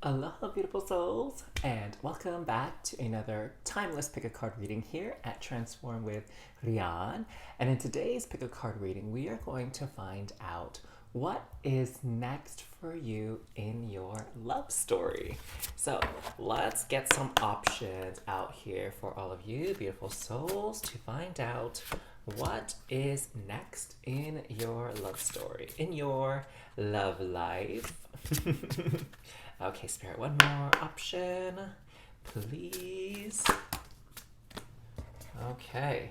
Aloha, beautiful souls, and welcome back to another timeless pick a card reading here at Transform with Rian. And in today's pick a card reading, we are going to find out what is next for you in your love story. So let's get some options out here for all of you, beautiful souls, to find out what is next in your love story, in your love life. Okay, Spirit, one more option, please. Okay,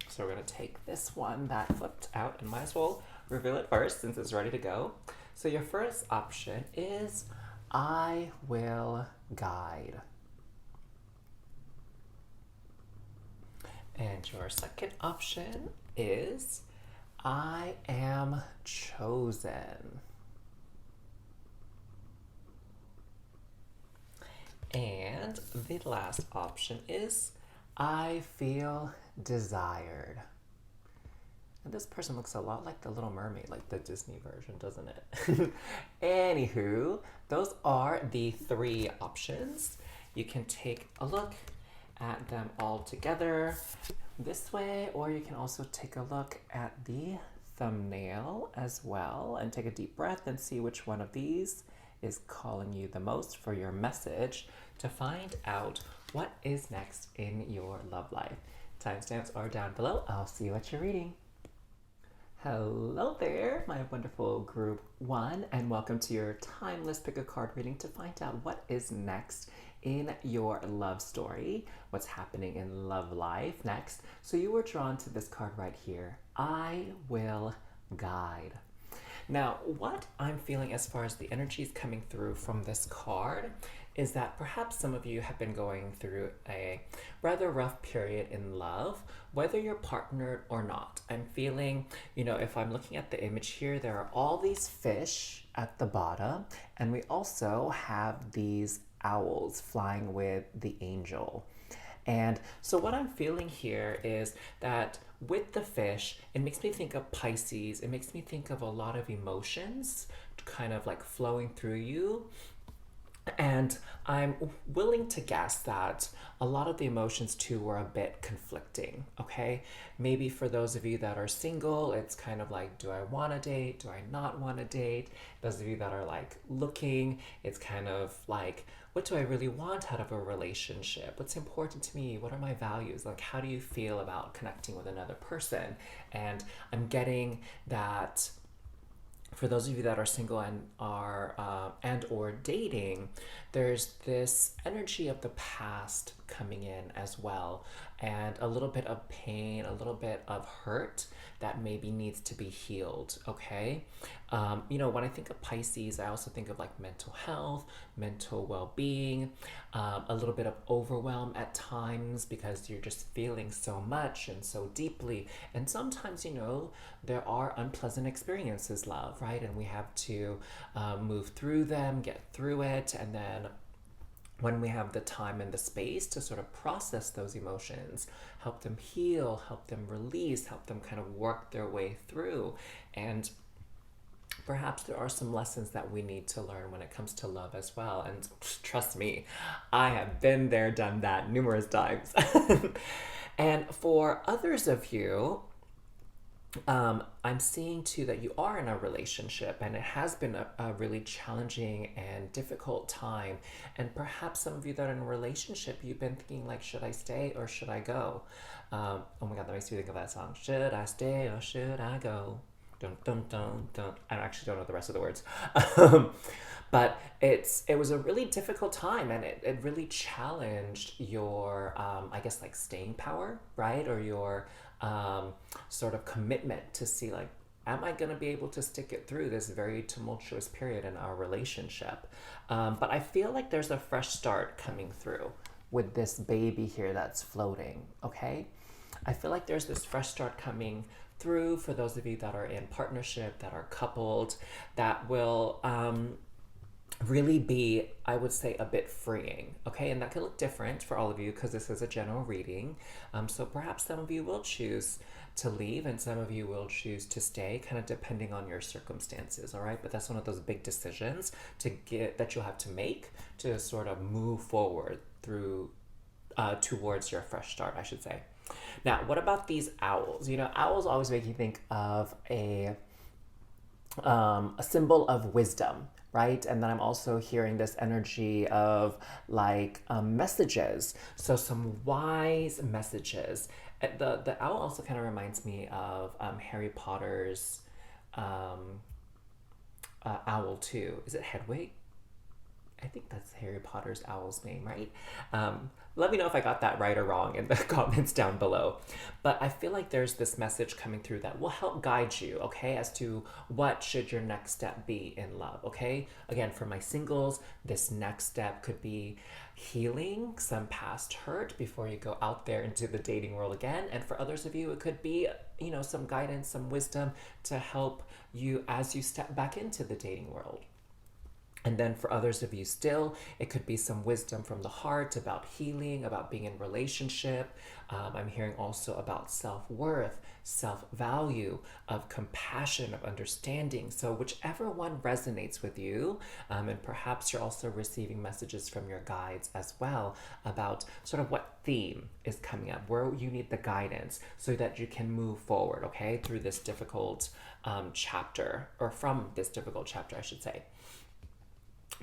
so we're going to take this one that flipped out and might as well reveal it first since it's ready to go. So your first option is I will guide. And your second option is I am chosen. And the last option is I feel desired. And this person looks a lot like the Little Mermaid, like the Disney version, doesn't it? Anywho, those are the three options. You can take a look at them all together this way, or you can also take a look at the thumbnail as well and take a deep breath and see which one of these is calling you the most for your message to find out what is next in your love life. Timestamps are down below. I'll see you at your reading. Hello there, my wonderful group one, and welcome to your timeless pick a card reading to find out what is next in your love story, what's happening in love life next. So you were drawn to this card right here. I will guide. Now, what I'm feeling as far as the energies coming through from this card is that perhaps some of you have been going through a rather rough period in love, whether you're partnered or not. I'm feeling, if I'm looking at the image here, there are all these fish at the bottom, and we also have these owls flying with the angel. And so what I'm feeling here is that with the fish, it makes me think of Pisces. It makes me think of a lot of emotions kind of like flowing through you. And I'm willing to guess that a lot of the emotions too were a bit conflicting, okay? Maybe for those of you that are single, it's kind of like, do I want to date? Do I not want to date? Those of you that are like looking, it's kind of like, what do I really want out of a relationship? What's important to me? What are my values? Like, how do you feel about connecting with another person? And I'm getting that for those of you that are single and are and or dating, there's this energy of the past coming in as well, and a little bit of pain, a little bit of hurt that maybe needs to be healed. Okay, when I think of Pisces, I also think of like mental health, mental well-being, a little bit of overwhelm at times because you're just feeling so much and so deeply, and sometimes there are unpleasant experiences, love, right? And we have to move through them, get through it, and then when we have the time and the space to sort of process those emotions, help them heal, help them release, help them kind of work their way through. And perhaps there are some lessons that we need to learn when it comes to love as well. And trust me, I have been there, done that numerous times. And for others of you, I'm seeing too that you are in a relationship, and it has been a really challenging and difficult time. And perhaps some of you that are in a relationship, you've been thinking like, should I stay or should I go? Oh my God, that makes me think of that song. Should I stay or should I go? Don't. I actually don't know the rest of the words. But it was a really difficult time, and it really challenged your, I guess, like staying power, right? Or your sort of commitment to see like, am I going to be able to stick it through this very tumultuous period in our relationship? But I feel like there's a fresh start coming through with this baby here that's floating, okay? I feel like there's this fresh start coming through for those of you that are in partnership, that are coupled, that will really be, I would say, a bit freeing, okay? And that could look different for all of you because this is a general reading. So perhaps some of you will choose to leave, and some of you will choose to stay, kind of depending on your circumstances, all right? But that's one of those big decisions that you'll have to make to sort of move forward through towards your fresh start, I should say. Now, what about these owls? You know, owls always make you think of a symbol of wisdom, right? And then I'm also hearing this energy of like messages. So some wise messages. The owl also kind of reminds me of Harry Potter's owl too. Is it Hedwig? I think that's Harry Potter's owl's name, right? Let me know if I got that right or wrong in the comments down below. But I feel like there's this message coming through that will help guide you, okay, as to what should your next step be in love, okay? Again, for my singles, this next step could be healing some past hurt before you go out there into the dating world again. And for others of you, it could be, you know, some guidance, some wisdom to help you as you step back into the dating world. And then for others of you still, it could be some wisdom from the heart about healing, about being in relationship. I'm hearing also about self-worth, self-value, of compassion, of understanding. So whichever one resonates with you, and perhaps you're also receiving messages from your guides as well about sort of what theme is coming up, where you need the guidance so that you can move forward, okay, through this difficult chapter, or from this difficult chapter, I should say.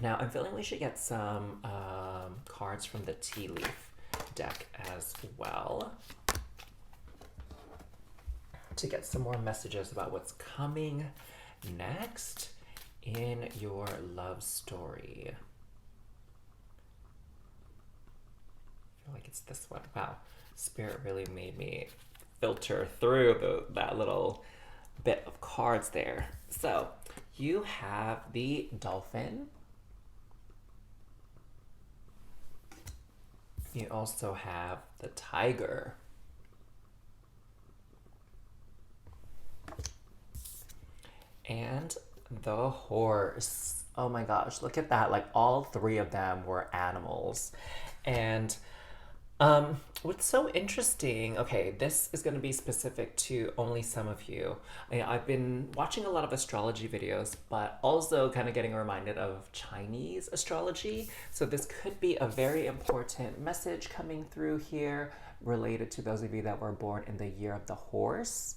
Now, I'm feeling we should get some cards from the tea leaf deck as well to get some more messages about what's coming next in your love story. I feel like it's this one. Wow, Spirit really made me filter through that little bit of cards there. So, you have the dolphin. You also have the tiger. And the horse. Oh my gosh, look at that. Like all three of them were animals. And what's so interesting, okay, this is going to be specific to only some of you. I've been watching a lot of astrology videos, but also kind of getting reminded of Chinese astrology. So this could be a very important message coming through here related to those of you that were born in the year of the horse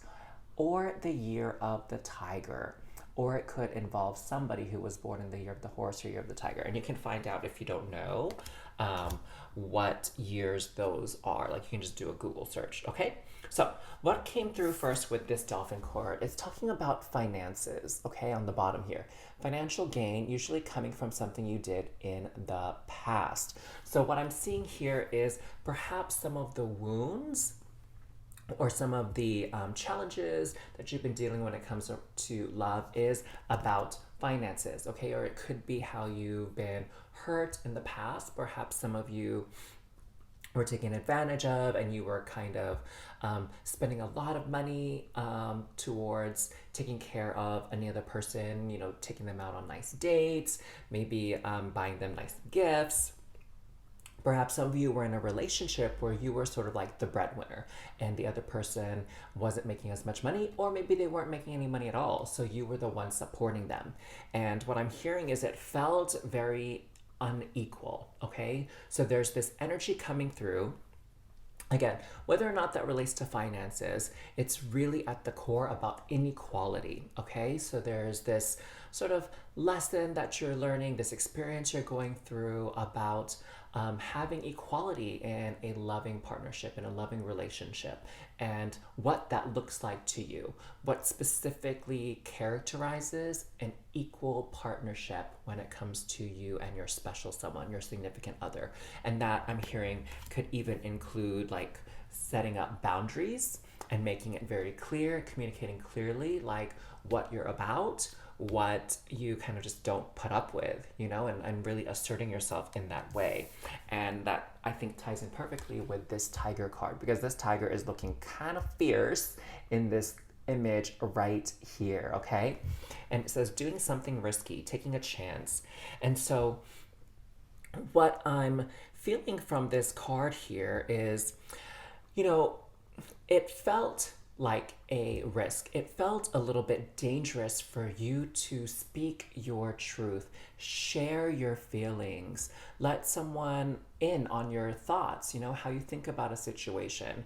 or the year of the tiger. Or it could involve somebody who was born in the year of the horse or year of the tiger. And you can find out if you don't know what years those are. Like you can just do a Google search, okay? So what came through first with this dolphin card? It's talking about finances, okay, on the bottom here. Financial gain, usually coming from something you did in the past. So what I'm seeing here is perhaps some of the wounds or some of the challenges that you've been dealing when it comes to love is about finances, okay? Or it could be how you've been hurt in the past. Perhaps some of you were taken advantage of and you were kind of spending a lot of money towards taking care of any other person, you know, taking them out on nice dates, maybe buying them nice gifts. Perhaps some of you were in a relationship where you were sort of like the breadwinner and the other person wasn't making as much money, or maybe they weren't making any money at all. So you were the one supporting them. And what I'm hearing is it felt very unequal, okay? So there's this energy coming through. Again, whether or not that relates to finances, it's really at the core about inequality, okay? So there's this sort of lesson that you're learning, this experience you're going through about having equality in a loving partnership, in a loving relationship, and what that looks like to you. What specifically characterizes an equal partnership when it comes to you and your special someone, your significant other. And that, I'm hearing, could even include like setting up boundaries and making it very clear, communicating clearly like what you're about, what you kind of just don't put up with, you know, and really asserting yourself in that way. And that, I think, ties in perfectly with this tiger card, because this tiger is looking kind of fierce in this image right here, okay? And it says doing something risky, taking a chance. And so what I'm feeling from this card here is, you know, it felt like a risk. It felt a little bit dangerous for you to speak your truth, share your feelings, let someone in on your thoughts, you know, how you think about a situation,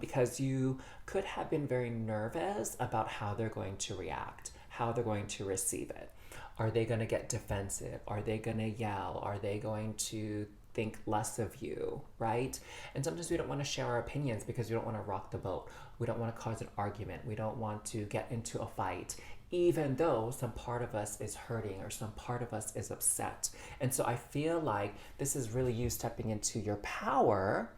because you could have been very nervous about how they're going to react, how they're going to receive it. Are they going to get defensive? Are they going to yell? Are they going to think less of you, right? And sometimes we don't want to share our opinions because we don't want to rock the boat. We don't want to cause an argument. We don't want to get into a fight, even though some part of us is hurting or some part of us is upset. And so I feel like this is really you stepping into your power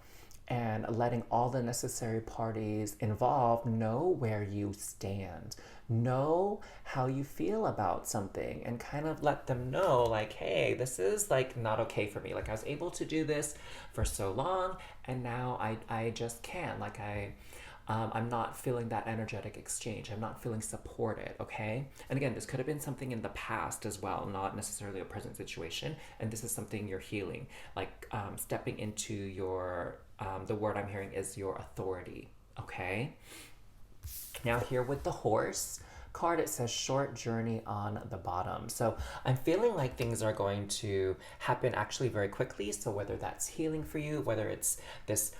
and letting all the necessary parties involved know where you stand, know how you feel about something, and kind of let them know, like, hey, this is like not okay for me. Like, I was able to do this for so long, and now I just can't. Like, I'm not feeling that energetic exchange. I'm not feeling supported, okay? And again, this could have been something in the past as well, not necessarily a present situation. And this is something you're healing, like stepping into your, the word I'm hearing is your authority, okay? Now here with the horse card, it says short journey on the bottom. So I'm feeling like things are going to happen actually very quickly. So whether that's healing for you, whether it's this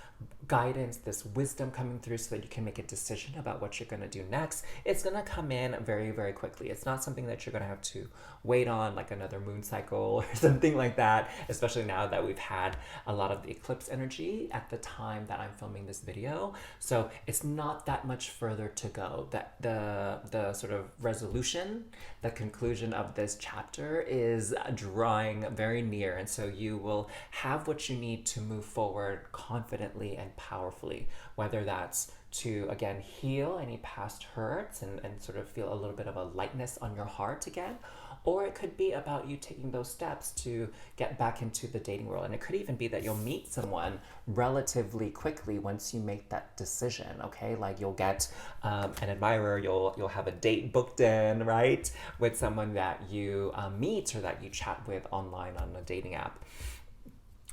guidance, this wisdom coming through so that you can make a decision about what you're going to do next, it's going to come in very, very quickly. It's not something that you're going to have to wait on like another moon cycle or something like that, especially now that we've had a lot of the eclipse energy at the time that I'm filming this video. So it's not that much further to go. That the sort of resolution, the conclusion of this chapter is drawing very near, and so you will have what you need to move forward confidently and powerfully, whether that's to again heal any past hurts and sort of feel a little bit of a lightness on your heart again, or it could be about you taking those steps to get back into the dating world. And it could even be that you'll meet someone relatively quickly once you make that decision, okay? Like you'll get an admirer, you'll have a date booked in, right? With someone that you meet or that you chat with online on a dating app.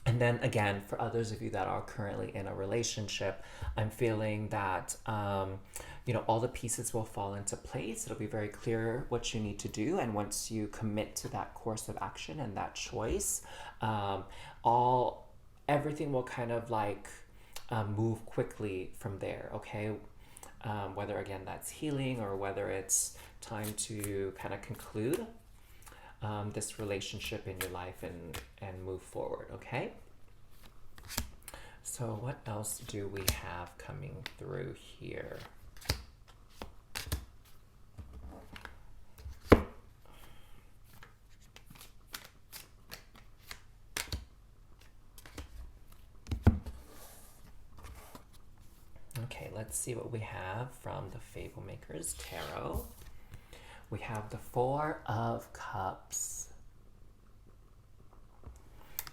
And then again, for others of you that are currently in a relationship, I'm feeling that, you know, all the pieces will fall into place. It'll be very clear what you need to do. And once you commit to that course of action and that choice, everything will kind of like move quickly from there, okay? Whether again, that's healing or whether it's time to kind of conclude this relationship in your life and move forward, okay? So what else do we have coming through here? Okay, let's see what we have from the Fablemaker's Tarot. We have the Four of Cups.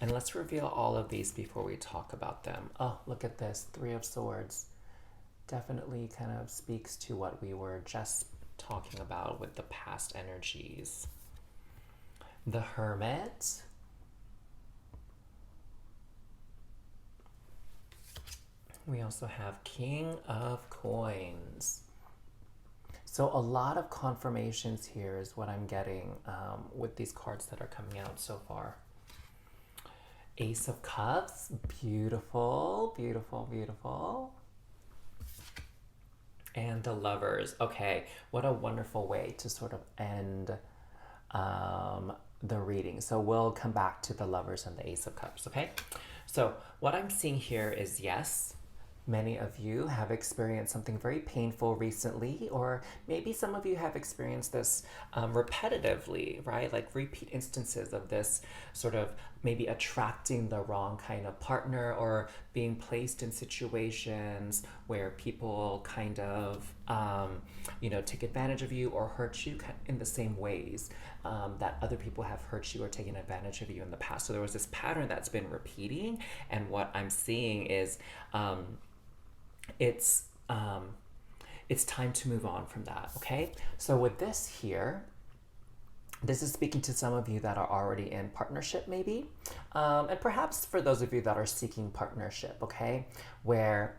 And let's reveal all of these before we talk about them. Oh, look at this, Three of Swords. Definitely kind of speaks to what we were just talking about with the past energies. The Hermit. We also have King of Coins. So a lot of confirmations here is what I'm getting with these cards that are coming out so far. Ace of Cups, beautiful, beautiful, beautiful. And the Lovers. Okay, what a wonderful way to sort of end the reading. So we'll come back to the Lovers and the Ace of Cups, okay? So what I'm seeing here is, yes, many of you have experienced something very painful recently, or maybe some of you have experienced this repetitively, right? Like repeat instances of this sort of maybe attracting the wrong kind of partner or being placed in situations where people kind of, you know, take advantage of you or hurt you in the same ways that other people have hurt you or taken advantage of you in the past. So there was this pattern that's been repeating, and what I'm seeing is it's time to move on from that, okay? So with this here, this is speaking to some of you that are already in partnership maybe, and perhaps for those of you that are seeking partnership, okay? Where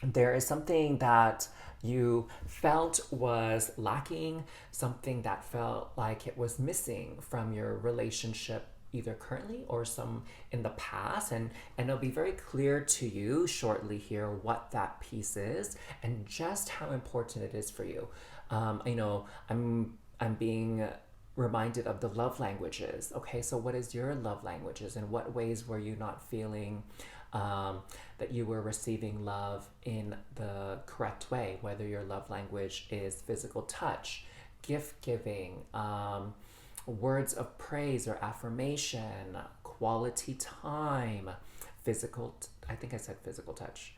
there is something that you felt was lacking, something that felt like it was missing from your relationship, either currently or some in the past, and it'll be very clear to you shortly here what that piece is and just how important it is for you. You know, I'm being reminded of the love languages. Okay, so what is your love languages? In what ways were you not feeling that you were receiving love in the correct way? Whether your love language is physical touch, gift giving, words of praise or affirmation, quality time, I think I said physical touch.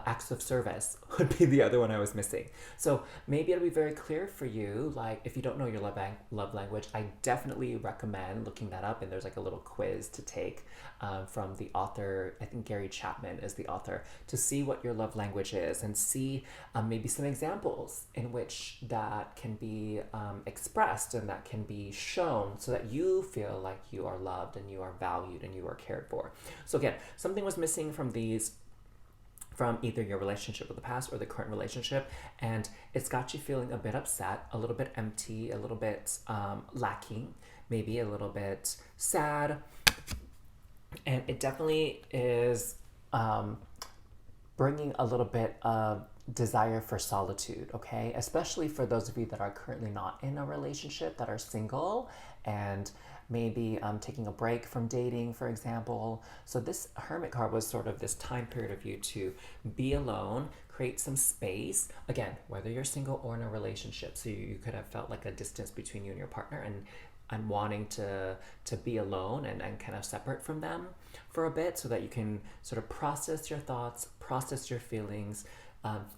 Acts of service would be the other one I was missing. So maybe it'll be very clear for you. Like, if you don't know your love language, I definitely recommend looking that up. And there's like a little quiz to take from the author. I think Gary Chapman is the author, to see what your love language is and see maybe some examples in which that can be expressed and that can be shown, so that you feel like you are loved and you are valued and you are cared for. So again, something was missing from these, from either your relationship with the past or the current relationship, and it's got you feeling a bit upset, a little bit empty, a little bit lacking, maybe a little bit sad, and it definitely is bringing a little bit of desire for solitude, okay? Especially for those of you that are currently not in a relationship, that are single, and maybe taking a break from dating, for example. So this Hermit card was sort of this time period of you to be alone, create some space. Again, whether you're single or in a relationship, so you could have felt like a distance between you and your partner, and wanting to be alone and kind of separate from them for a bit, so that you can sort of process your thoughts, process your feelings,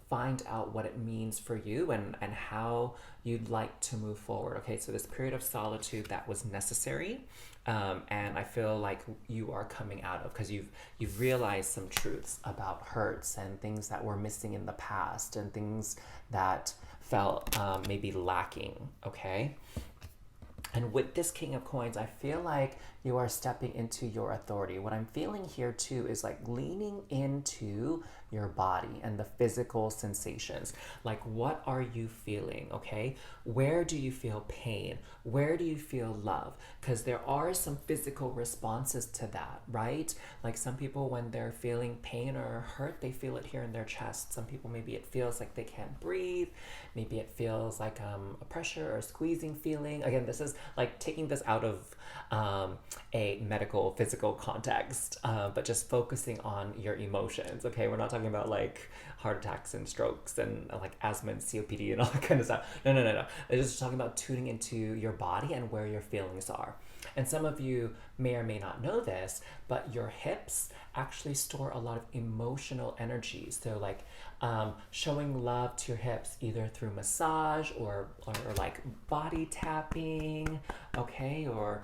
find out what it means for you, and how you'd like to move forward. Okay, so this period of solitude that was necessary, and I feel like you are coming out of, because you've realized some truths about hurts and things that were missing in the past and things that felt maybe lacking. Okay. And with this King of Coins, I feel like you are stepping into your authority. What I'm feeling here too is like leaning into your body and the physical sensations. Like, what are you feeling? Okay. Where do you feel pain? Where do you feel love? Because there are some physical responses to that, right? Like, some people, when they're feeling pain or hurt, they feel it here in their chest. Some people, maybe it feels like they can't breathe. Maybe it feels like a pressure or squeezing feeling. Again, this is like taking this out of a medical, physical context, but just focusing on your emotions. Okay, we're not talking about like heart attacks and strokes and like asthma and COPD and all that kind of stuff. No. It's just talking about tuning into your body and where your feelings are. And some of you may or may not know this, but your hips actually store a lot of emotional energy. So like showing love to your hips, either through massage or like body tapping, okay, or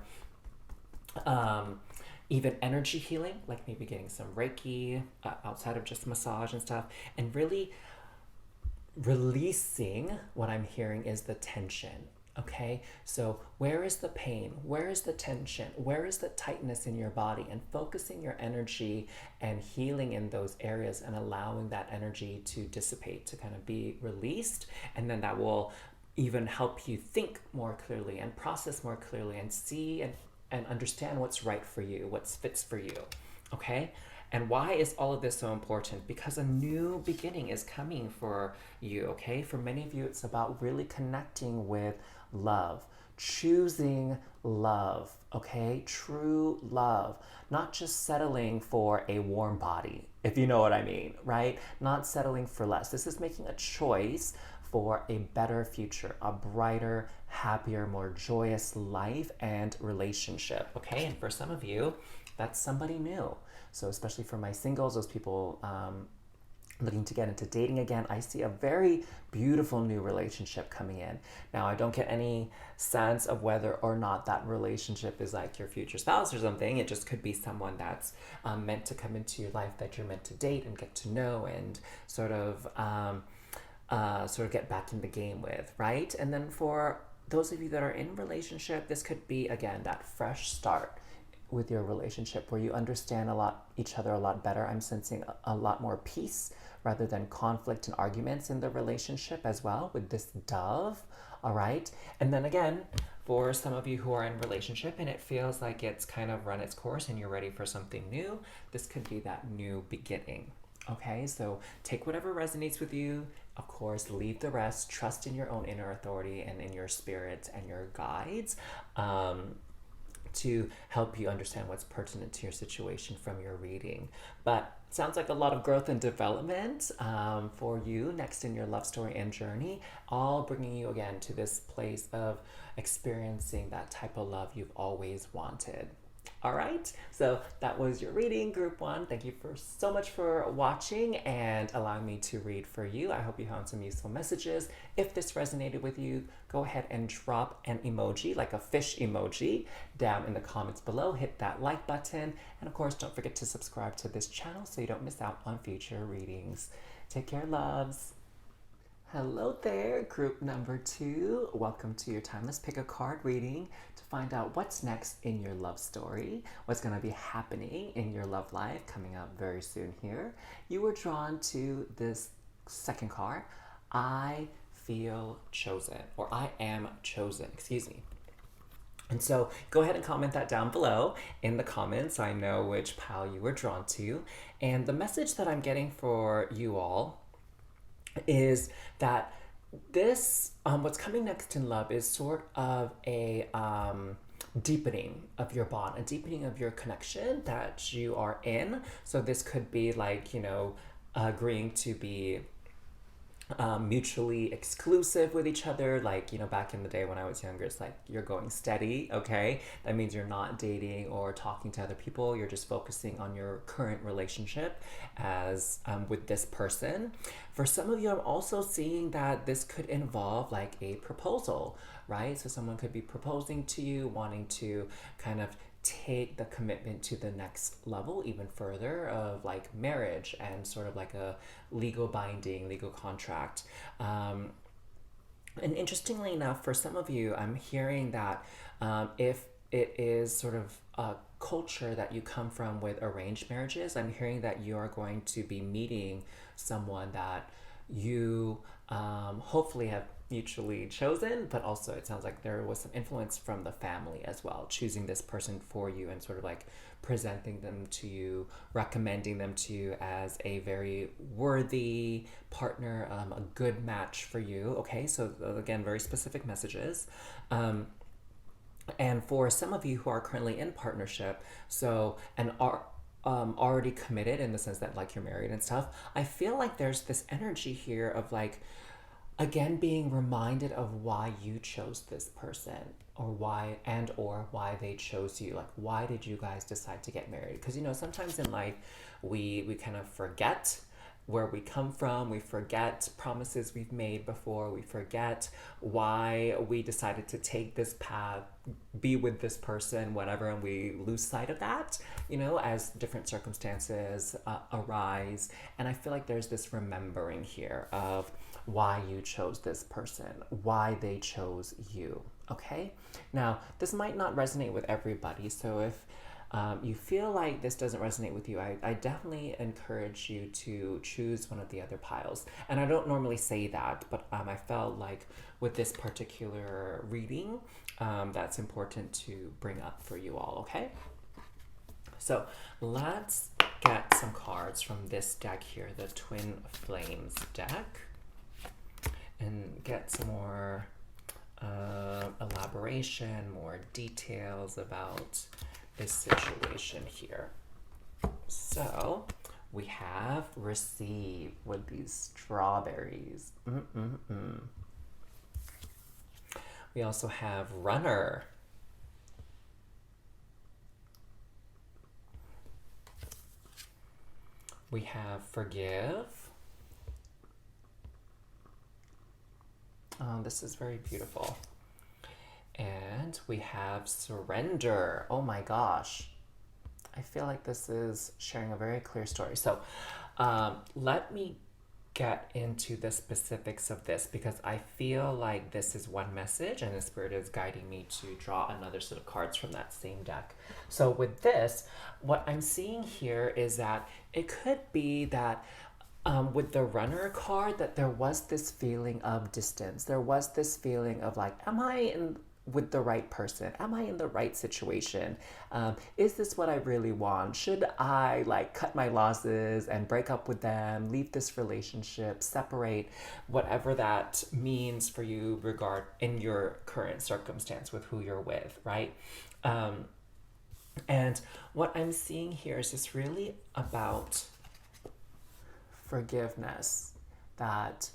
even energy healing, like maybe getting some Reiki outside of just massage and stuff, and really releasing, what I'm hearing is the tension. Okay, so where is the pain? Where is the tension? Where is the tightness in your body? And focusing your energy and healing in those areas and allowing that energy to dissipate, to kind of be released. And then that will even help you think more clearly and process more clearly and see and understand what's right for you, what's fits for you. Okay? And why is all of this so important? Because a new beginning is coming for you, okay? For many of you, it's about really connecting with love, choosing love, okay? True love, not just settling for a warm body, if you know what I mean, right? Not settling for less. This is making a choice for a better future, a brighter, happier, more joyous life and relationship, okay? And for some of you, that's somebody new. So especially for my singles, those people looking to get into dating again, I see a very beautiful new relationship coming in. Now, I don't get any sense of whether or not that relationship is like your future spouse or something. It just could be someone that's meant to come into your life, that you're meant to date and get to know and sort of get back in the game with, right? And then for those of you that are in relationship, this could be, again, that fresh start. with your relationship, where you understand each other a lot better. I'm sensing a lot more peace rather than conflict and arguments in the relationship as well with this dove. All right. And then again, for some of you who are in relationship and it feels like it's kind of run its course and you're ready for something new, this could be that new beginning. Okay, so take whatever resonates with you. Of course, leave the rest. Trust in your own inner authority and in your spirits and your guides to help you understand what's pertinent to your situation from your reading. But sounds like a lot of growth and development for you next in your love story and journey, all bringing you again to this place of experiencing that type of love you've always wanted. All right, so that was your reading, group one. Thank you so much for watching and allowing me to read for you. I hope you found some useful messages. If this resonated with you, go ahead and drop an emoji, like a fish emoji, down in the comments below. Hit that like button. And of course, don't forget to subscribe to this channel so you don't miss out on future readings. Take care, loves. Hello there, group number two. Welcome to your Timeless Pick a Card reading to find out what's next in your love story, what's going to be happening in your love life coming up very soon here. You were drawn to this second card, I feel chosen, or I am chosen, excuse me. And so go ahead and comment that down below in the comments so I know which pile you were drawn to. And the message that I'm getting for you all is that this, what's coming next in love is sort of a deepening of your bond, a deepening of your connection that you are in. So this could be like, you know, agreeing to be mutually exclusive with each other. Like, you know, back in the day when I was younger, it's like you're going steady, okay? That means you're not dating or talking to other people. You're just focusing on your current relationship as with this person. For some of you, I'm also seeing that this could involve like a proposal, right? So someone could be proposing to you, wanting to kind of take the commitment to the next level even further of like marriage and sort of like a legal contract. And interestingly enough, for some of you, I'm hearing that if it is sort of a culture that you come from with arranged marriages, I'm hearing that you are going to be meeting someone that you hopefully have mutually chosen, but also it sounds like there was some influence from the family as well, choosing this person for you and sort of like presenting them to you, recommending them to you as a very worthy partner, a good match for you. Okay, so again, very specific messages. And for some of you who are currently in partnership, so and are already committed in the sense that like you're married and stuff, I feel like there's this energy here of like, again, being reminded of why you chose this person, or why they chose you. Like, why did you guys decide to get married? Because, you know, sometimes in life we kind of forget where we come from, we forget promises we've made before, we forget why we decided to take this path, be with this person, whatever, and we lose sight of that, you know, as different circumstances arise. And I feel like there's this remembering here of why you chose this person, why they chose you, okay? Now, this might not resonate with everybody, so if you feel like this doesn't resonate with you, I definitely encourage you to choose one of the other piles. And I don't normally say that, but I felt like with this particular reading, that's important to bring up for you all, okay? So let's get some cards from this deck here, the Twin Flames deck, and get some more elaboration, more details about this situation here. So we have Receive with these strawberries. We also have Runner. We have Forgive. This is very beautiful. And we have Surrender. Oh my gosh. I feel like this is sharing a very clear story. So let me get into the specifics of this because I feel like this is one message and the spirit is guiding me to draw another set of cards from that same deck. So with this, what I'm seeing here is that it could be that with the runner card that there was this feeling of distance. There was this feeling of like, am I in with the right person? Am I in the right situation? Is this what I really want? Should I like cut my losses and break up with them, leave this relationship, separate, whatever that means for you regard in your current circumstance with who you're with, right? And what I'm seeing here is just really about forgiveness, that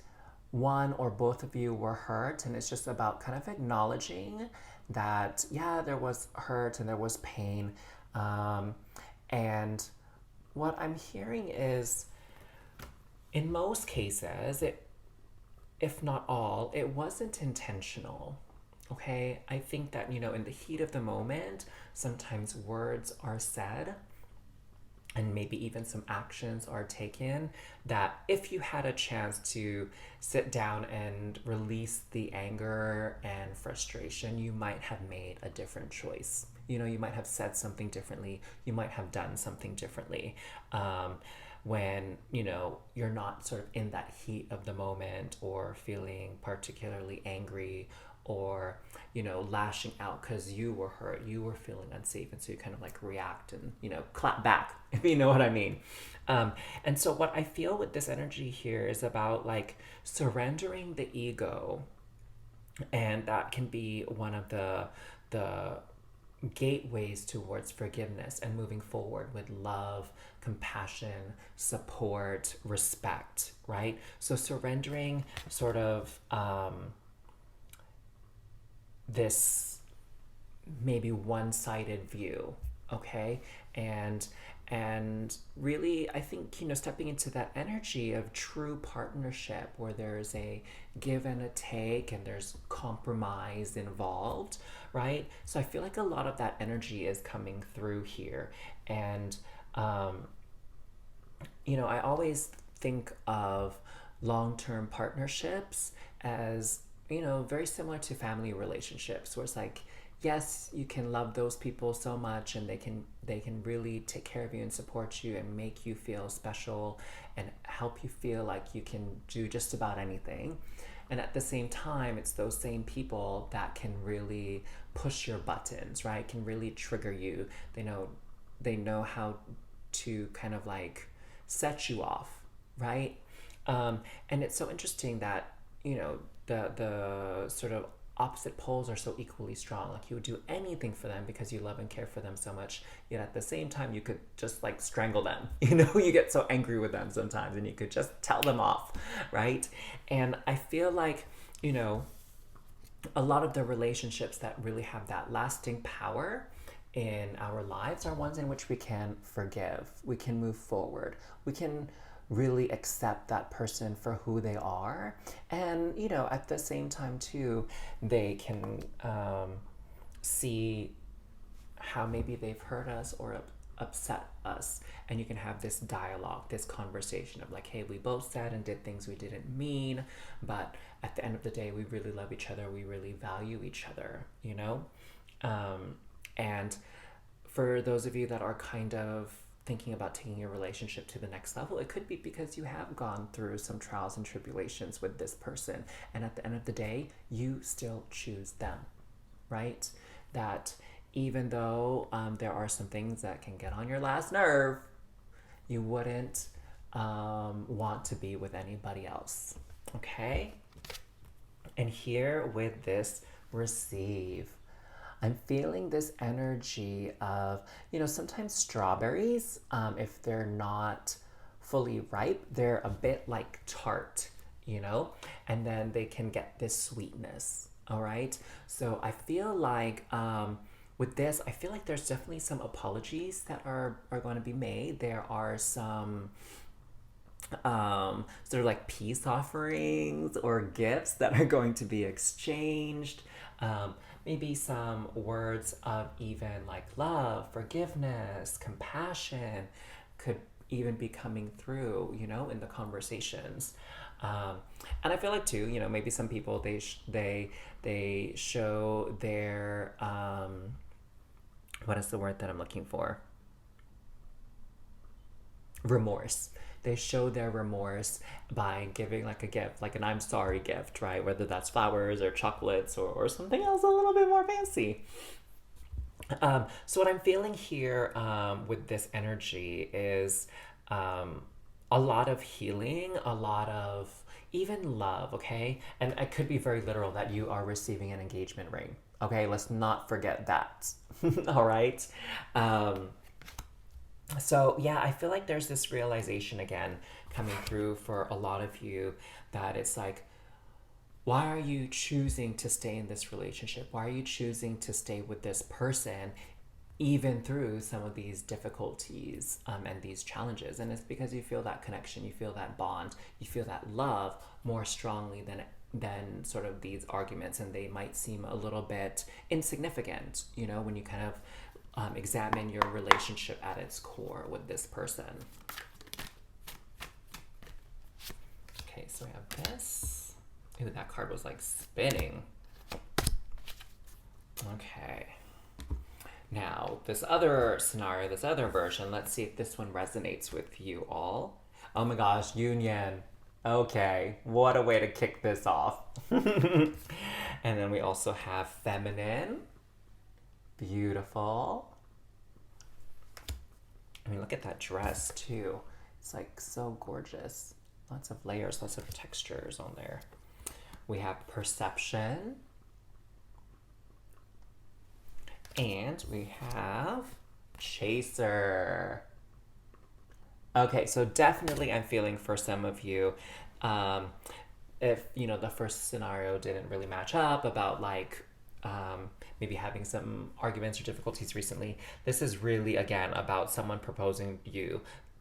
one or both of you were hurt, and it's just about kind of acknowledging that, yeah, there was hurt and there was pain. And what I'm hearing is, in most cases, if not all, it wasn't intentional. Okay, I think that, in the heat of the moment, sometimes words are said and maybe even some actions are taken that if you had a chance to sit down and release the anger and frustration, you might have made a different choice. You might have said something differently. You might have done something differently. When, you're not sort of in that heat of the moment or feeling particularly angry or, lashing out because you were hurt, you were feeling unsafe. And so you kind of like react and, clap back, if you know what I mean. And so what I feel with this energy here is about like surrendering the ego. And that can be one of the gateways towards forgiveness and moving forward with love, compassion, support, respect, right? So surrendering sort of this maybe one-sided view, okay? And really, I think, stepping into that energy of true partnership where there's a give and a take and there's compromise involved, right? So I feel like a lot of that energy is coming through here. And, I always think of long-term partnerships as, very similar to family relationships where it's like, yes, you can love those people so much and they can really take care of you and support you and make you feel special and help you feel like you can do just about anything. And at the same time, it's those same people that can really push your buttons, right? Can really trigger you. They know how to kind of like set you off, right? And it's so interesting that, the sort of opposite poles are so equally strong. Like you would do anything for them because you love and care for them so much. Yet at the same time, you could just like strangle them. You get so angry with them sometimes and you could just tell them off, right? And I feel like, a lot of the relationships that really have that lasting power in our lives are ones in which we can forgive, we can move forward, we can really accept that person for who they are. And, at the same time, too, they can see how maybe they've hurt us or upset us. And you can have this dialogue, this conversation of like, hey, we both said and did things we didn't mean, but at the end of the day, we really love each other. We really value each other, And for those of you that are kind of thinking about taking your relationship to the next level, it could be because you have gone through some trials and tribulations with this person. And at the end of the day, you still choose them, right? That even though there are some things that can get on your last nerve, you wouldn't want to be with anybody else, okay? And here with this, receive. I'm feeling this energy of, sometimes strawberries, if they're not fully ripe, they're a bit like tart, and then they can get this sweetness, all right? So I feel like with this, I feel like there's definitely some apologies that are going to be made. There are some sort of like peace offerings or gifts that are going to be exchanged. Maybe some words of even like love, forgiveness, compassion could even be coming through, you know, in the conversations. And I feel like too, you know, maybe some people they show their what is the word that I'm looking for? Remorse. They show their remorse by giving like a gift, like an I'm sorry gift, right? Whether that's flowers or chocolates or something else a little bit more fancy. So what I'm feeling here with this energy is a lot of healing, a lot of even love, okay? And it could be very literal that you are receiving an engagement ring. Okay, let's not forget that. All right. Um, so yeah, I feel like there's this realization again coming through for a lot of you that it's like, why are you choosing to stay in this relationship? Why are you choosing to stay with this person even through some of these difficulties and these challenges? And it's because you feel that connection, you feel that bond, you feel that love more strongly than sort of these arguments, and they might seem a little bit insignificant, you know, when you kind of examine your relationship at its core with this person. Okay, so we have this. Ooh, that card was like spinning. Okay. Now, this other scenario, this other version, let's see if this one resonates with you all. Oh my gosh, union. Okay, what a way to kick this off. And then we also have feminine. Beautiful. I mean, look at that dress too. It's like so gorgeous. Lots of layers, lots of textures on there. We have perception. And we have chaser. Okay, so definitely I'm feeling for some of you, if, you know, the first scenario didn't really match up about like maybe having some arguments or difficulties recently, this is really, again, about someone proposing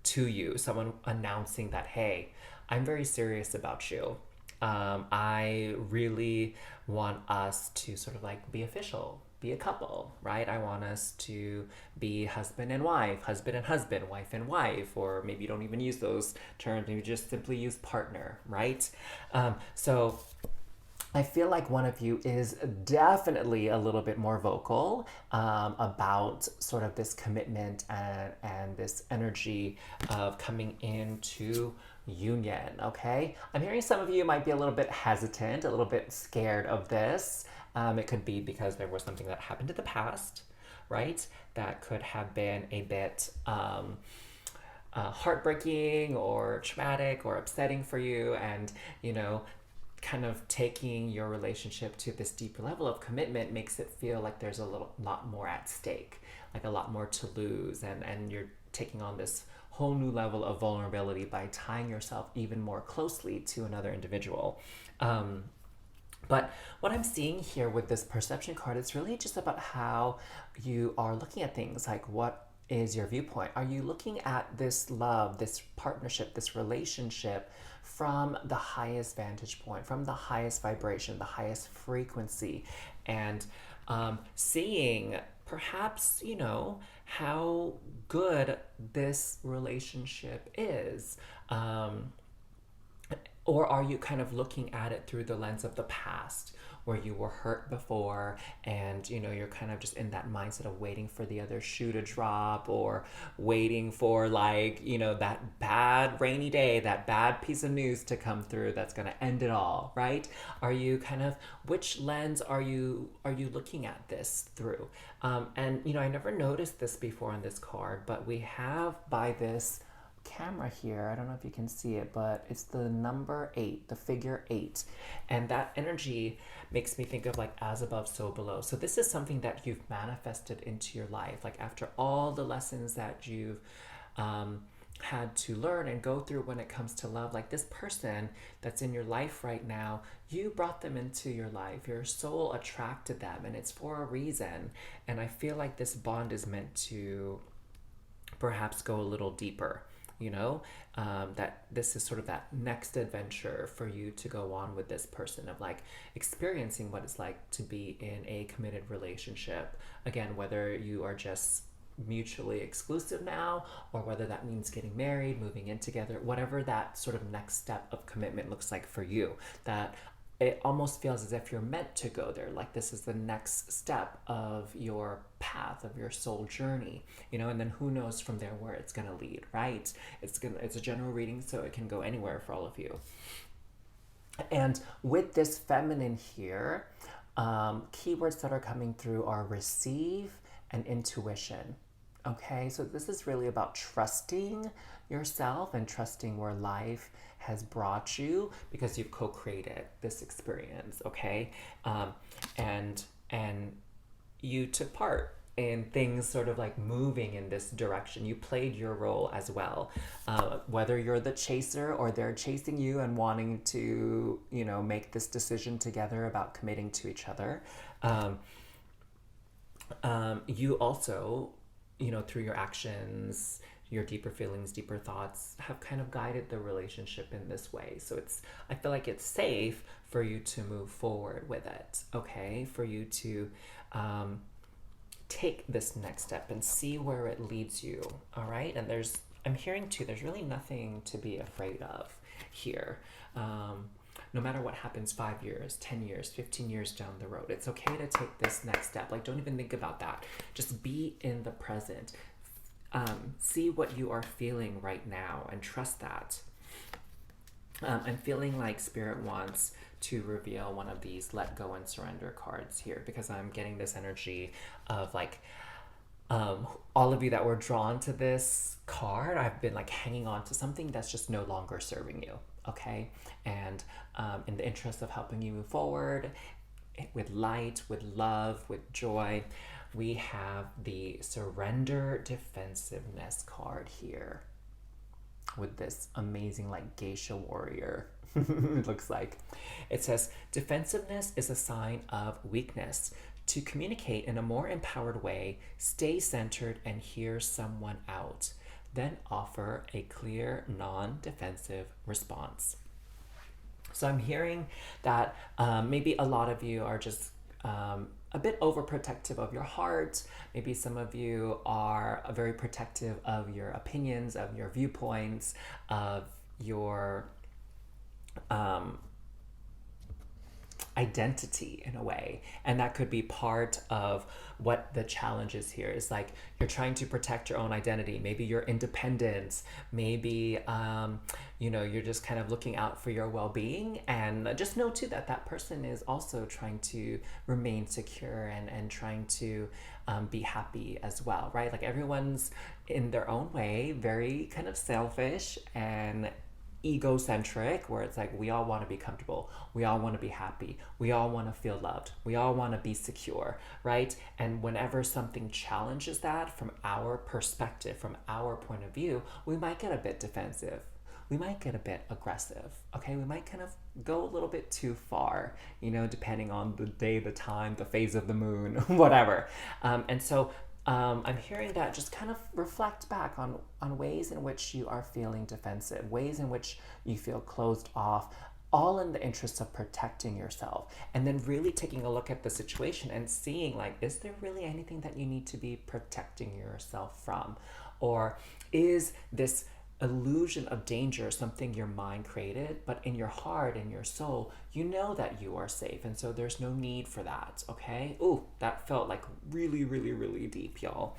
to you, someone announcing that, hey, I'm very serious about you. I really want us to sort of like be official, be a couple, right? I want us to be husband and wife, wife and wife, or maybe you don't even use those terms, maybe just simply use partner, right? So I feel like one of you is definitely a little bit more vocal about sort of this commitment and this energy of coming into union, okay? I'm hearing some of you might be a little bit hesitant, a little bit scared of this. It could be because there was something that happened in the past, right? That could have been a bit heartbreaking or traumatic or upsetting for you, and, you know, kind of taking your relationship to this deeper level of commitment makes it feel like there's a lot more at stake, like a lot more to lose, and you're taking on this whole new level of vulnerability by tying yourself even more closely to another individual. But what I'm seeing here with this perception card, it's really just about how you are looking at things. Like, what is your viewpoint? Are you looking at this love, this partnership, this relationship from the highest vantage point, from the highest vibration, the highest frequency, and seeing perhaps, you know, how good this relationship is? Or are you kind of looking at it through the lens of the past, where you were hurt before, and, you know, you're kind of just in that mindset of waiting for the other shoe to drop, or waiting for, like, you know, that bad rainy day, that bad piece of news to come through that's going to end it all, right? Are you kind of, which lens are you looking at this through? And, you know, I never noticed this before on this card, but we have by this camera here, I don't know if you can see it, but it's the number 8, the figure 8, and that energy makes me think of like as above, so below. So this is something that you've manifested into your life, like after all the lessons that you've had to learn and go through when it comes to love. Like, this person that's in your life right now, you brought them into your life, your soul attracted them, and it's for a reason. And I feel like this bond is meant to perhaps go a little deeper, you know, that this is sort of that next adventure for you to go on with this person, of like experiencing what it's like to be in a committed relationship. Again, whether you are just mutually exclusive now, or whether that means getting married, moving in together, whatever that sort of next step of commitment looks like for you. That it almost feels as if you're meant to go there, like this is the next step of your path, of your soul journey, and then who knows from there where it's going to lead, right? It's a general reading, so it can go anywhere for all of you. And with this feminine here, keywords that are coming through are receive and intuition. Okay, so this is really about trusting yourself and trusting where life has brought you, because you've co-created this experience. Okay, and you took part in things sort of like moving in this direction. You played your role as well, whether you're the chaser or they're chasing you and wanting to make this decision together about committing to each other. You also, through your actions, your deeper feelings, deeper thoughts, have kind of guided the relationship in this way. So I feel like it's safe for you to move forward with it, okay? For you to take this next step and see where it leads you, all right? And I'm hearing too, there's really nothing to be afraid of here. No matter what happens 5 years, 10 years, 15 years down the road, it's okay to take this next step. Like, don't even think about that. Just be in the present. See what you are feeling right now and trust that. I'm feeling like Spirit wants to reveal one of these let go and surrender cards here, because I'm getting this energy of like all of you that were drawn to this card, I've been like hanging on to something that's just no longer serving you, okay? And in the interest of helping you move forward with light, with love, with joy, we have the surrender defensiveness card here with this amazing like geisha warrior. It looks like. It says, defensiveness is a sign of weakness. To communicate in a more empowered way, stay centered and hear someone out. Then offer a clear, non-defensive response. So I'm hearing that maybe a lot of you are just a bit overprotective of your heart. Maybe some of you are very protective of your opinions, of your viewpoints, of your identity in a way. And that could be part of what the challenge is here. Is like you're trying to protect your own identity. Maybe your independence. Maybe you're just kind of looking out for your well-being. And just know too that that person is also trying to remain secure and trying to be happy as well, right? Like everyone's in their own way very kind of selfish and egocentric, where it's like we all want to be comfortable, we all want to be happy, we all want to feel loved, we all want to be secure, right? And whenever something challenges that from our perspective, from our point of view, we might get a bit defensive, we might get a bit aggressive, okay? We might kind of go a little bit too far, depending on the day, the time, the phase of the moon, whatever. And so I'm hearing that just kind of reflect back on ways in which you are feeling defensive, ways in which you feel closed off, all in the interest of protecting yourself. And then really taking a look at the situation and seeing like, is there really anything that you need to be protecting yourself from? Or is this illusion of danger something your mind created, but in your heart and your soul, you know that you are safe, and so there's no need for that, okay? Ooh, that felt like really, really, really deep, y'all.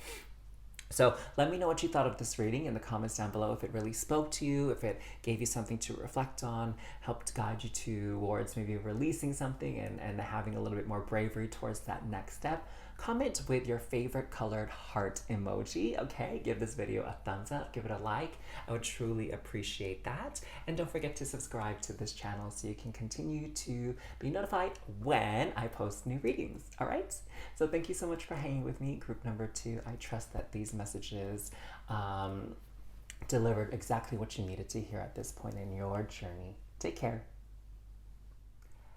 So let me know what you thought of this reading in the comments down below, if it really spoke to you, if it gave you something to reflect on, helped guide you towards maybe releasing something and having a little bit more bravery towards that next step. Comment with your favorite colored heart emoji, okay? Give this video a thumbs up, give it a like. I would truly appreciate that. And don't forget to subscribe to this channel so you can continue to be notified when I post new readings, all right? So thank you so much for hanging with me, group number 2. I trust that these messages delivered exactly what you needed to hear at this point in your journey. Take care.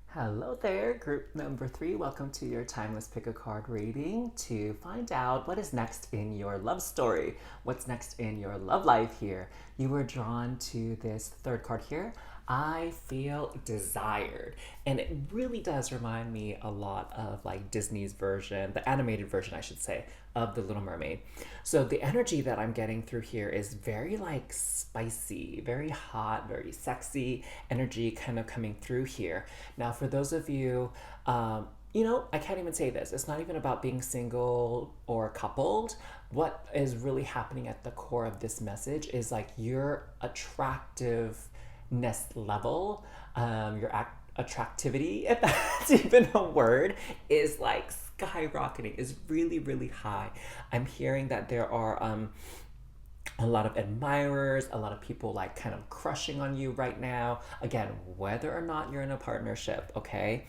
Hello there, group number 3. Welcome to your Timeless Pick a Card reading to find out what is next in your love story. What's next in your love life here? You were drawn to this third card here. I feel desired. And it really does remind me a lot of like Disney's version, the animated version, I should say, of The Little Mermaid. So the energy that I'm getting through here is very like spicy, very hot, very sexy energy kind of coming through here. Now, for those of you, I can't even say this. It's not even about being single or coupled. What is really happening at the core of this message is like your attractiveness level, your attractivity, if that's even a word, is like skyrocketing, is really, really high. I'm hearing that there are a lot of admirers, a lot of people like kind of crushing on you right now. Again, whether or not you're in a partnership, okay?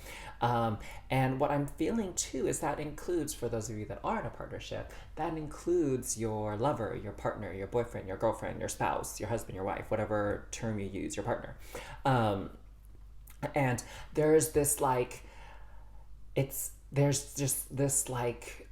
And what I'm feeling too is that includes, for those of you that are in a partnership, that includes your lover, your partner, your boyfriend, your girlfriend, your spouse, your husband, your wife, whatever term you use, your partner. And there's this like, there's just this like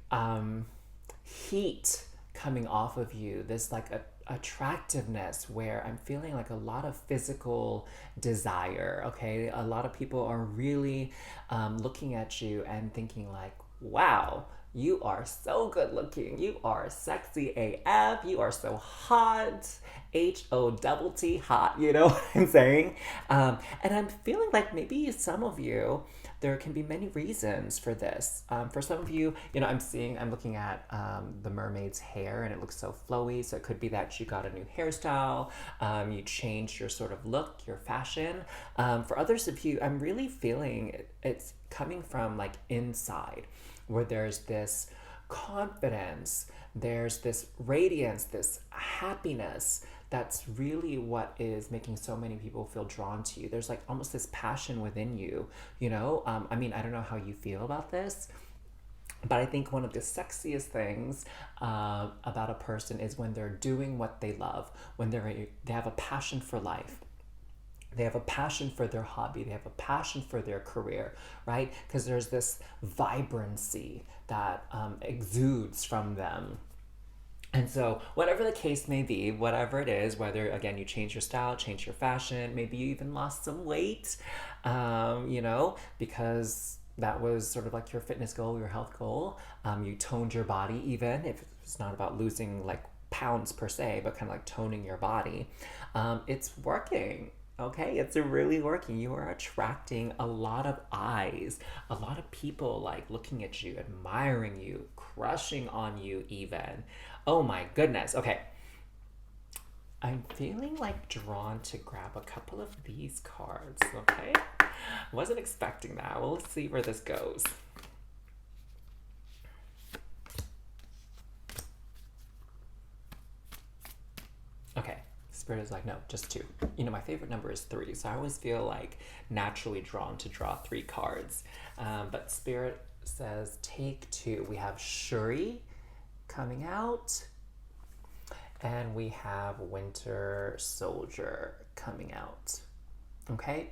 heat coming off of you, this like attractiveness where I'm feeling like a lot of physical desire. Okay, a lot of people are really looking at you and thinking like, wow, you are so good looking, you are sexy AF, you are so hot, HOTT hot, you know what I'm saying? And I'm feeling like maybe some of you, there can be many reasons for this. For some of you, I'm looking at the mermaid's hair and it looks so flowy. So it could be that you got a new hairstyle, you changed your sort of look, your fashion. For others of you, I'm really feeling it's coming from like inside, where there's this confidence, there's this radiance, this happiness. That's really what is making so many people feel drawn to you. There's like almost this passion within you, I don't know how you feel about this, but I think one of the sexiest things about a person is when they're doing what they love, when they have a passion for life. They have a passion for their hobby. They have a passion for their career, right? Because there's this vibrancy that exudes from them. And so, whatever the case may be, whatever it is, whether again you change your style, change your fashion, maybe you even lost some weight, because that was sort of like your fitness goal, your health goal. You toned your body, even if it's not about losing like pounds per se, but kind of like toning your body. It's working. Okay, it's really working. You are attracting a lot of eyes, a lot of people like looking at you, admiring you, crushing on you, even. Oh my goodness. Okay, I'm feeling like drawn to grab a couple of these cards. Okay, wasn't expecting that. Well, let's see where this goes. Okay. Spirit is like, no, just two. My favorite number is 3, so I always feel like naturally drawn to draw 3 cards. But Spirit says take 2. We have Shuri coming out, and we have Winter Soldier coming out. Okay?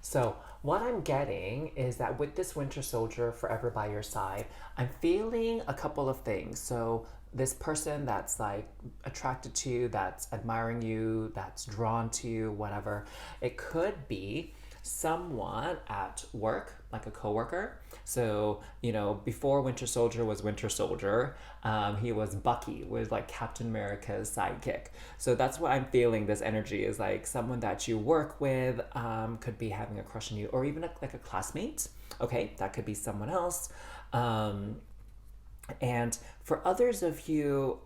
So what I'm getting is that with this Winter Soldier forever by your side, I'm feeling a couple of things. So this person that's like attracted to you, that's admiring you, that's drawn to you, whatever, it could be someone at work, like a coworker. So, before Winter Soldier was Winter Soldier, he was Bucky, was like Captain America's sidekick. So that's what I'm feeling. This energy is like someone that you work with, could be having a crush on you, or even like a classmate. Okay, that could be someone else. And for others of you,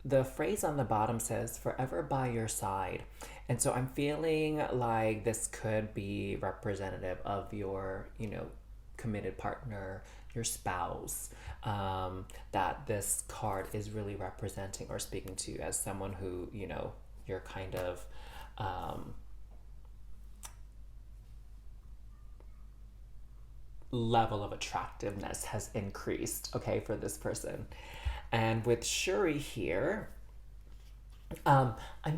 the phrase on the bottom says forever by your side. And so I'm feeling like this could be representative of your, committed partner, your spouse, that this card is really representing or speaking to as someone who, you're kind of level of attractiveness has increased, okay, for this person. And with Shuri here, I'm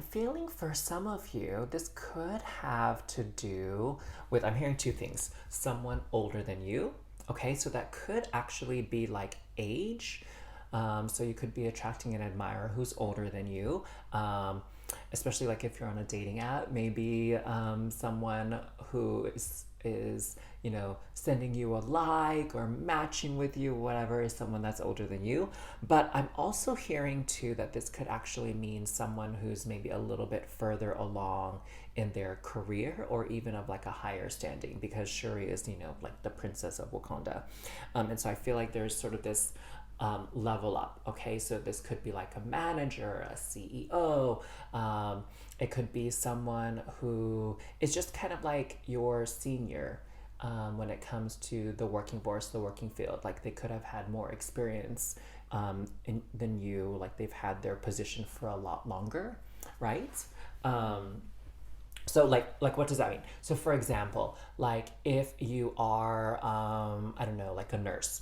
feeling for some of you, this could have to do with, I'm hearing 2 things. Someone older than you, okay, so that could actually be like age, So you could be attracting an admirer who's older than you. Especially like if you're on a dating app, maybe someone who is sending you a like or matching with you, whatever, is someone that's older than you. But I'm also hearing too that this could actually mean someone who's maybe a little bit further along in their career, or even of like a higher standing, because Shuri is like the princess of Wakanda. And so I feel like there's sort of this level up. Okay, so this could be like a manager, a CEO. It could be someone who is just kind of like your senior when it comes to the working force, the working field. Like they could have had more experience than you. Like they've had their position for a lot longer, right? So like what does that mean? So for example, like if you are I don't know, like a nurse,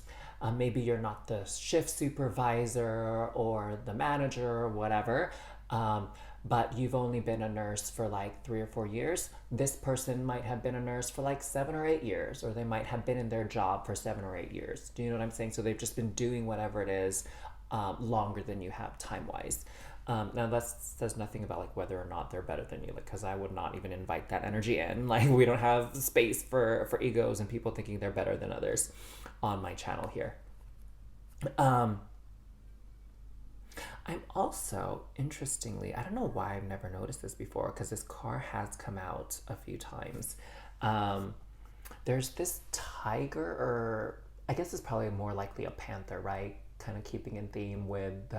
maybe you're not the shift supervisor or the manager or whatever, but you've only been a nurse for like 3 or 4 years. This person might have been a nurse for like 7 or 8 years, or they might have been in their job for 7 or 8 years. Do you know what I'm saying? So they've just been doing whatever it is longer than you have time-wise. Now that says nothing about like whether or not they're better than you, like, because I would not even invite that energy in. Like we don't have space for egos and people thinking they're better than others on my channel here. I'm also, interestingly, I don't know why I've never noticed this before, because this card has come out a few times. There's this tiger, or I guess it's probably more likely a panther, right? Kind of keeping in theme with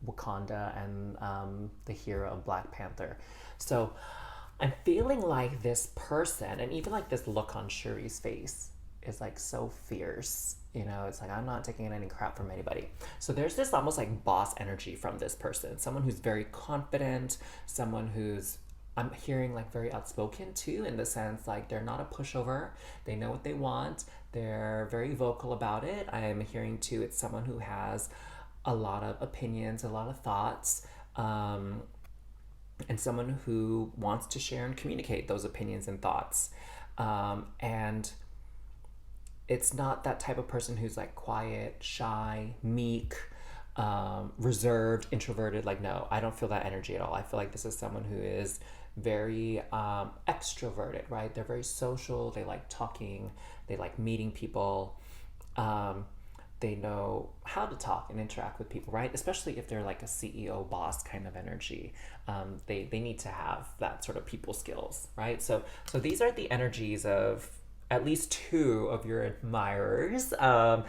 Wakanda and the hero of Black Panther. So I'm feeling like this person, and even like this look on Shuri's face, is like so fierce. It's like, I'm not taking any crap from anybody. So there's this almost like boss energy from this person. Someone who's very confident, someone who's, I'm hearing, like very outspoken too, in the sense like they're not a pushover. They know what they want. They're very vocal about it. I am hearing too, it's someone who has a lot of opinions, a lot of thoughts, and someone who wants to share and communicate those opinions and thoughts. And it's not that type of person who's like quiet, shy, meek, reserved, introverted. Like, no, I don't feel that energy at all. I feel like this is someone who is very extroverted, right? They're very social. They like talking. They like meeting people. They know how to talk and interact with people, right? Especially if they're like a CEO boss kind of energy. They need to have that sort of people skills, right? So these are the energies of at least two of your admirers. I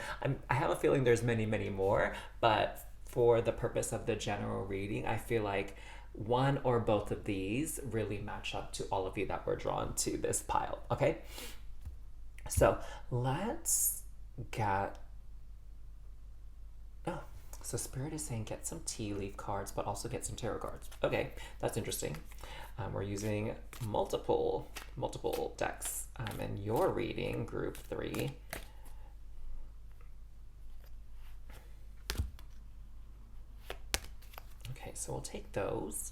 have a feeling there's many, many more, but for the purpose of the general reading, I feel like one or both of these really match up to all of you that were drawn to this pile, okay? So let's get... Oh, so Spirit is saying get some tea leaf cards, but also get some tarot cards. Okay, that's interesting. We're using multiple decks, and you're reading group 3. Okay, so we'll take those.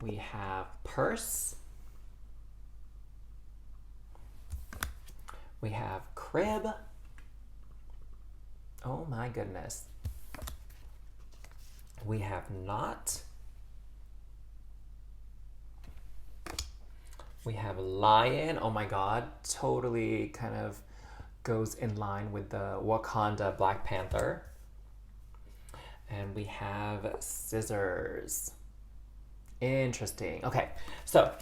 We have purse. We have crib. Oh my goodness. We have knot. We have lion. Oh my god. Totally kind of goes in line with the Wakanda Black Panther. And we have scissors. Interesting. Okay. So,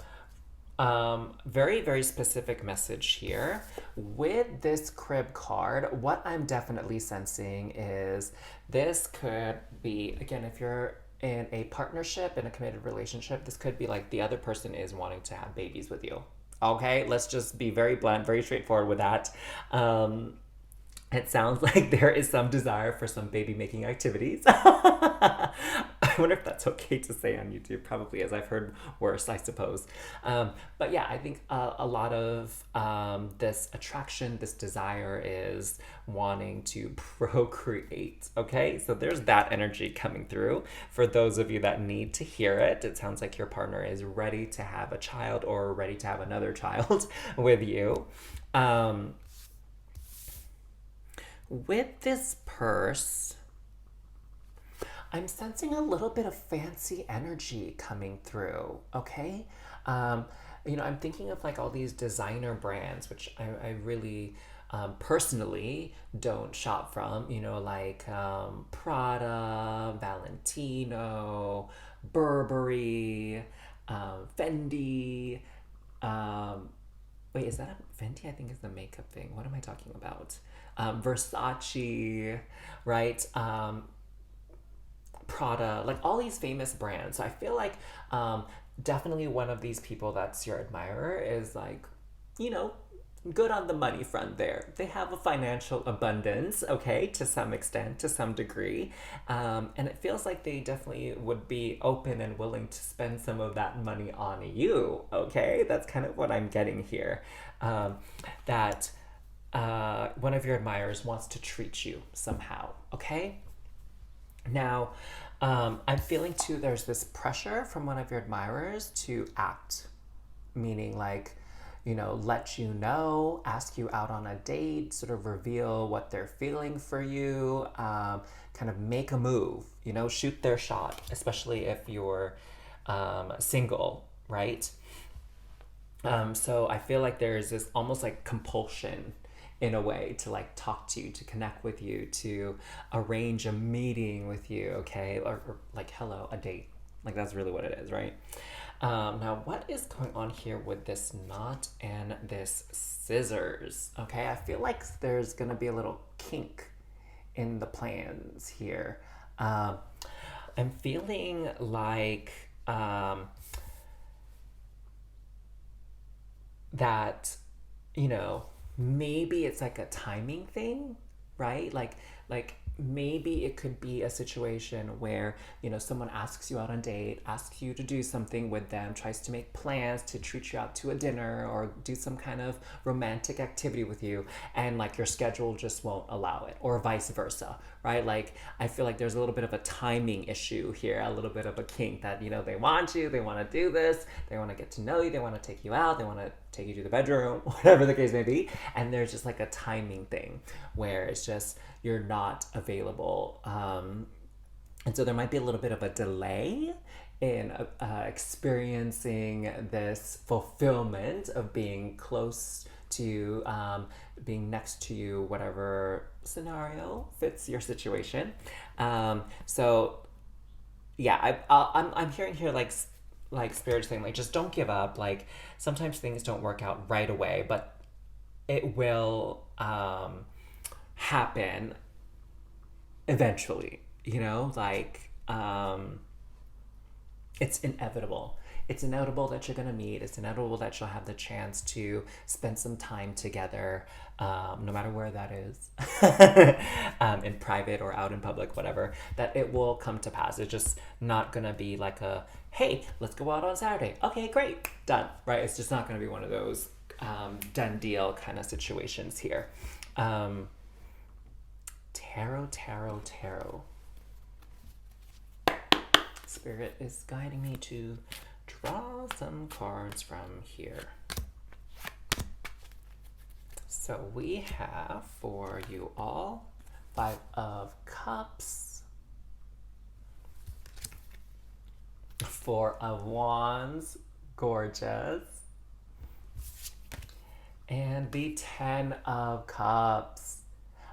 very, very specific message here. With this crib card, what I'm definitely sensing is this could be, again, if you're in a partnership, in a committed relationship, this could be like the other person is wanting to have babies with you. Okay, let's just be very blunt, very straightforward with that. It sounds like there is some desire for some baby making activities. I wonder if that's okay to say on YouTube. Probably is. I've heard worse, I suppose. But yeah, I think a lot of this attraction, this desire is wanting to procreate. Okay, so there's that energy coming through. For those of you that need to hear it, it sounds like your partner is ready to have a child or ready to have another child with you. With this purse, I'm sensing a little bit of fancy energy coming through, okay? Um, I'm thinking of like all these designer brands, which I really personally don't shop from, like Prada, Valentino, Burberry, Fendi. Um, Wait, is that a Fenty? I think is the makeup thing. What am I talking about? Versace, right? Prada, like all these famous brands. So I feel like definitely one of these people that's your admirer is like, you know, good on the money front there. They have a financial abundance, okay, to some extent, to some degree. And it feels like they definitely would be open and willing to spend some of that money on you, okay? That's kind of what I'm getting here. That one of your admirers wants to treat you somehow, okay? Now, I'm feeling too there's this pressure from one of your admirers to act, meaning like, let you know, ask you out on a date, sort of reveal what they're feeling for you, kind of make a move, shoot their shot, especially if you're single, right? So I feel like there's this almost like compulsion in a way to like talk to you, to connect with you, to arrange a meeting with you, okay? Or like, hello, a date. Like, that's really what it is, right? Now, what is going on here with this knot and this scissors? Okay, I feel like there's gonna be a little kink in the plans here. I'm feeling like that, maybe it's like a timing thing, right? Like maybe it could be a situation where, someone asks you out on a date, asks you to do something with them, tries to make plans to treat you out to a dinner or do some kind of romantic activity with you, and like your schedule just won't allow it, or vice versa, right? Like I feel like there's a little bit of a timing issue here, a little bit of a kink that, they want you, they want to do this, they want to get to know you, they want to take you out, they want to take you to the bedroom, whatever the case may be. And there's just like a timing thing where it's just you're not available. And so there might be a little bit of a delay in experiencing this fulfillment of being close to being next to you, whatever scenario fits your situation. So yeah, I'm hearing here like spirit saying like just don't give up. Like sometimes things don't work out right away, but it will happen eventually. It's inevitable. It's inevitable that you're going to meet. It's inevitable that you'll have the chance to spend some time together, no matter where that is, in private or out in public, whatever, that it will come to pass. It's just not going to be like a, hey, let's go out on Saturday. Okay, great, done, right? It's just not going to be one of those done deal kind of situations here. Tarot. Spirit is guiding me to draw some cards from here. So we have for you all 5 of Cups, 4 of Wands, gorgeous, and the 10 of Cups.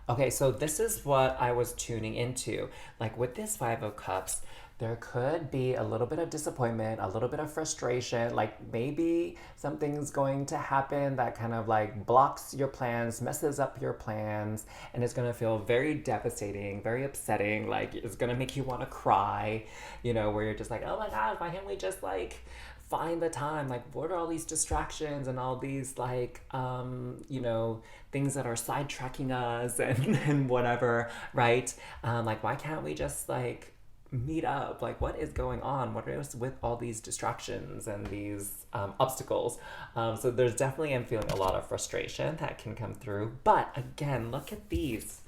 Okay, so this is what I was tuning into. Like with this 5 of Cups, there could be a little bit of disappointment, a little bit of frustration, like maybe something's going to happen that kind of like blocks your plans, messes up your plans, and it's gonna feel very devastating, very upsetting, like it's gonna make you wanna cry, where you're just like, oh my God, why can't we just like find the time? Like, what are all these distractions and all these like, things that are sidetracking us and whatever, right? Like, why can't we just like meet up? Like, what is going on? What is with all these distractions and these obstacles? So there's definitely, I'm feeling a lot of frustration that can come through. But again, look at these.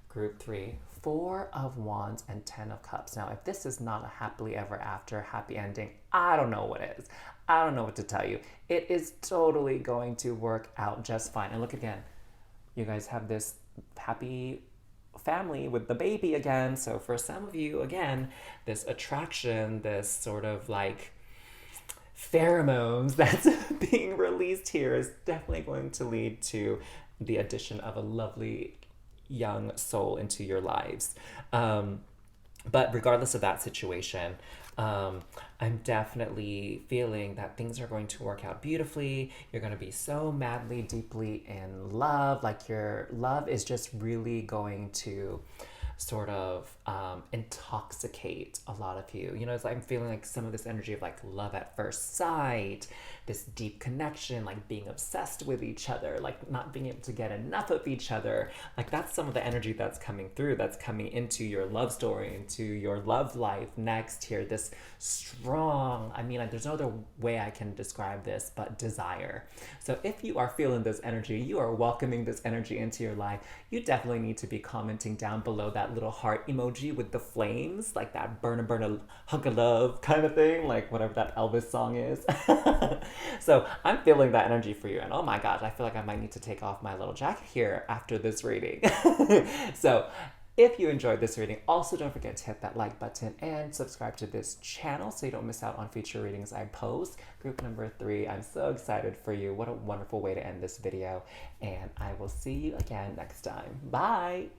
Group 3, 4 of Wands and 10 of Cups. Now, if this is not a happily ever after, happy ending, I don't know what is. I don't know what to tell you. It is totally going to work out just fine. And look again, you guys have this happy family with the baby again. So for some of you, again, this attraction, this sort of like pheromones that's being released here is definitely going to lead to the addition of a lovely young soul into your lives. But regardless of that situation, I'm definitely feeling that things are going to work out beautifully. You're going to be so madly, deeply in love. Like your love is just really going to sort of intoxicate a lot of you. You know, it's like I'm feeling like some of this energy of like love at first sight, this deep connection, like being obsessed with each other, like not being able to get enough of each other. Like that's some of the energy that's coming through, that's coming into your love story, into your love life next here. This strong, I mean, like, there's no other way I can describe this but desire. So if you are feeling this energy, you are welcoming this energy into your life, you definitely need to be commenting down below that little heart emoji with the flames, like that burn a hunk of love kind of thing, like whatever that Elvis song is. So I'm feeling that energy for you, and oh my gosh, I feel like I might need to take off my little jacket here after this reading. So if you enjoyed this reading, also don't forget to hit that like button and subscribe to this channel so you don't miss out on future readings I post. Group number 3, I'm so excited for you. What a wonderful way to end this video, and I will see you again next time. Bye!